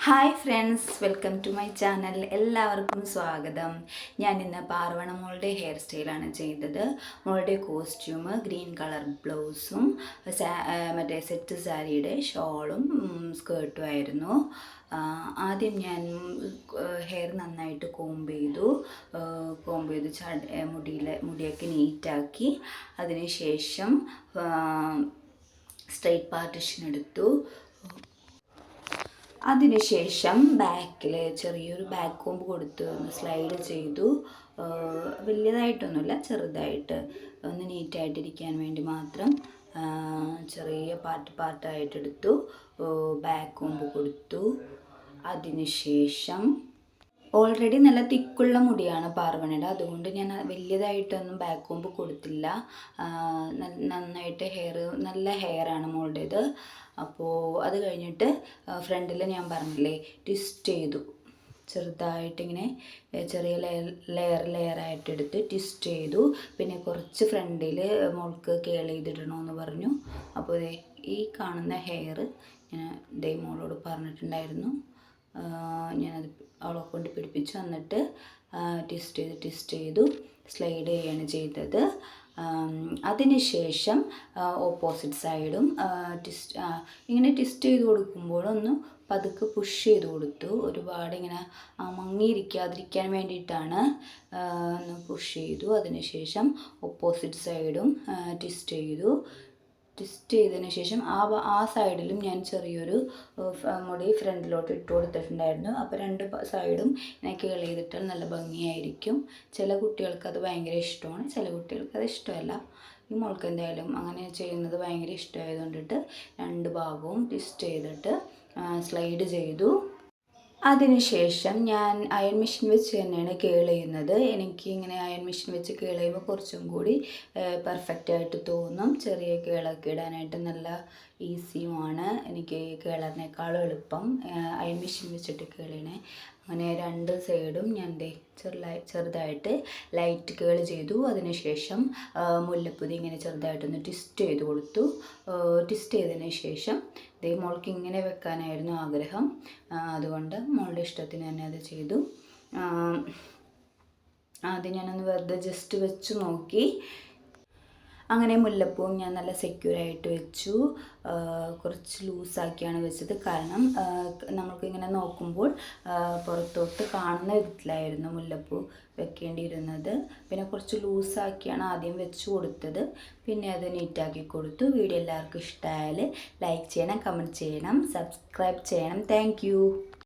Hi friends, welcome to my channel. എല്ലാവർക്കും സ്വാഗതം. ഞാൻ ഇന്ന് പാർവണ മോളുടെ ഹെയർ സ്റ്റൈലാണ് ചെയ്തത്. മോളുടെ കോസ്റ്റ്യൂം ഗ്രീൻ കളർ ബ്ലൗസും മറ്റേ സെറ്റ് സാരിയുടെ ഷോളും സ്കേർട്ടും ആയിരുന്നു. ആദ്യം ഞാൻ ഹെയർ നന്നായിട്ട് കോംബ് ചെയ്തു മുടിയൊക്കെ നീറ്റാക്കി. അതിനുശേഷം സ്ട്രെയിറ്റ് പാർട്ടിഷൻ എടുത്തു. അതിനുശേഷം ബാക്കിൽ ചെറിയൊരു ബാക്ക് കോമ്പ് കൊടുത്ത് ഒന്ന് സ്ലൈഡ് ചെയ്തു. വലിയതായിട്ടൊന്നുമില്ല, ചെറുതായിട്ട് ഒന്ന് നീറ്റായിട്ടിരിക്കാൻ വേണ്ടി മാത്രം ചെറിയ പാർട്ടായിട്ടെടുത്തു. ബാക്ക് കോമ്പ് കൊടുത്തു. അതിനുശേഷം ഓൾറെഡി നല്ല തിക്കുള്ള മുടിയാണ് പാർവണയുടെ, അതുകൊണ്ട് ഞാൻ വലിയതായിട്ടൊന്നും ബാക്ക് കോമ്പ് കൊടുത്തില്ല. നന്നായിട്ട് നല്ല ഹെയറാണ് മോളുടേത്. അപ്പോൾ അത് കഴിഞ്ഞിട്ട് ഫ്രണ്ടിൽ ഞാൻ പറഞ്ഞില്ലേ, ട്വിസ്റ്റ് ചെയ്തു. ചെറുതായിട്ടിങ്ങനെ ചെറിയ ലെയറായിട്ട് എടുത്ത് ട്വിസ്റ്റ് ചെയ്തു. പിന്നെ കുറച്ച് ഫ്രണ്ടിൽ മോൾക്ക് കേൾ ചെയ്തിടണമെന്ന് പറഞ്ഞു. അപ്പോൾ ഈ കാണുന്ന ഹെയർ ഞാൻ മോളോട് പറഞ്ഞിട്ടുണ്ടായിരുന്നു. ഞാനത് അവളെ കൊണ്ട് പിടിപ്പിച്ചു. എന്നിട്ട് ട്വിസ്റ്റ് ചെയ്തു സ്ലൈഡ് ചെയ്യാണ് ചെയ്തത്. അതിനുശേഷം ഓപ്പോസിറ്റ് സൈഡും ഇങ്ങനെ ട്വിസ്റ്റ് ചെയ്ത് കൊടുക്കുമ്പോഴൊന്ന് പതുക്കെ പുഷ് ചെയ്ത് കൊടുത്തു. ഒരുപാട് ഇങ്ങനെ മങ്ങിയിരിക്കാതിരിക്കാൻ വേണ്ടിയിട്ടാണ് ഒന്ന് പുഷ് ചെയ്തു. അതിനുശേഷം ഓപ്പോസിറ്റ് സൈഡും ട്വിസ്റ്റ് ചെയ്തതിന് ശേഷം ആ സൈഡിലും ഞാൻ ചെറിയൊരു മുടി ഫ്രണ്ടിലോട്ട് ഇട്ട് കൊടുത്തിട്ടുണ്ടായിരുന്നു. അപ്പോൾ രണ്ട് സൈഡും ഇങ്ങനെ കേൾ ചെയ്തിട്ടാൽ നല്ല ഭംഗിയായിരിക്കും. ചില കുട്ടികൾക്ക് അത് ഭയങ്കര ഇഷ്ടമാണ്, ചില കുട്ടികൾക്ക് അത് ഇഷ്ടമല്ല. ഈ മോൾക്ക് എന്തായാലും അങ്ങനെ ചെയ്യുന്നത് ഭയങ്കര ഇഷ്ടമായതുകൊണ്ടിട്ട് രണ്ട് ഭാഗവും ട്വിസ്റ്റ് ചെയ്തിട്ട് സ്ലൈഡ് ചെയ്തു. അതിനുശേഷം ഞാൻ അയൺ മെഷീൻ വെച്ച് തന്നെയാണ് കേൾ ചെയ്യുന്നത്. എനിക്ക് ഇങ്ങനെ അയൺ മെഷീൻ വെച്ച് കേൾ ചെയ്യുമ്പോൾ കുറച്ചും കൂടി പെർഫെക്റ്റായിട്ട് തോന്നും. ചെറിയ കേളൊക്കെ ഇടാനായിട്ട് നല്ല ഈസിയുമാണ്. എനിക്ക് കേളറിനേക്കാളും എളുപ്പം അയൺ മെഷീൻ വെച്ചിട്ട് കേൾ ചെയ്യണേ. അങ്ങനെ രണ്ട് സൈഡും ഞാൻ ചെറുതായിട്ട് ലൈറ്റ് കേൾ ചെയ്തു. അതിനുശേഷം മുല്ലപ്പൂതി ഇങ്ങനെ ചെറുതായിട്ടൊന്ന് ട്വിസ്റ്റ് ചെയ്ത് കൊടുത്തു. ട്വിസ്റ്റ് ചെയ്തതിന് ശേഷം മോൾക്ക് ഇങ്ങനെ വെക്കാനായിരുന്നു ആഗ്രഹം. അതുകൊണ്ട് മോളുടെ ഇഷ്ടത്തിന് തന്നെ അത് ചെയ്തു. ആദ്യം ഞാനൊന്ന് വെറുതെ ജസ്റ്റ് വെച്ച് നോക്കി. അങ്ങനെ മുല്ലപ്പൂവും ഞാൻ നല്ല സെക്യൂറായിട്ട് വെച്ചു. കുറച്ച് ലൂസാക്കിയാണ് വെച്ചത്, കാരണം നമുക്കിങ്ങനെ നോക്കുമ്പോൾ പുറത്തോട്ട് കാണുന്ന വിധത്തിലായിരുന്നു മുല്ലപ്പൂ വെക്കേണ്ടിയിരുന്നത്. പിന്നെ കുറച്ച് ലൂസാക്കിയാണ് ആദ്യം വെച്ച് കൊടുത്തത്. പിന്നെ അത് നീറ്റാക്കി കൊടുത്തു. വീഡിയോ എല്ലാവർക്കും ഇഷ്ടമായാൽ ലൈക്ക് ചെയ്യണം, കമൻറ്റ് ചെയ്യണം, സബ്സ്ക്രൈബ് ചെയ്യണം. താങ്ക്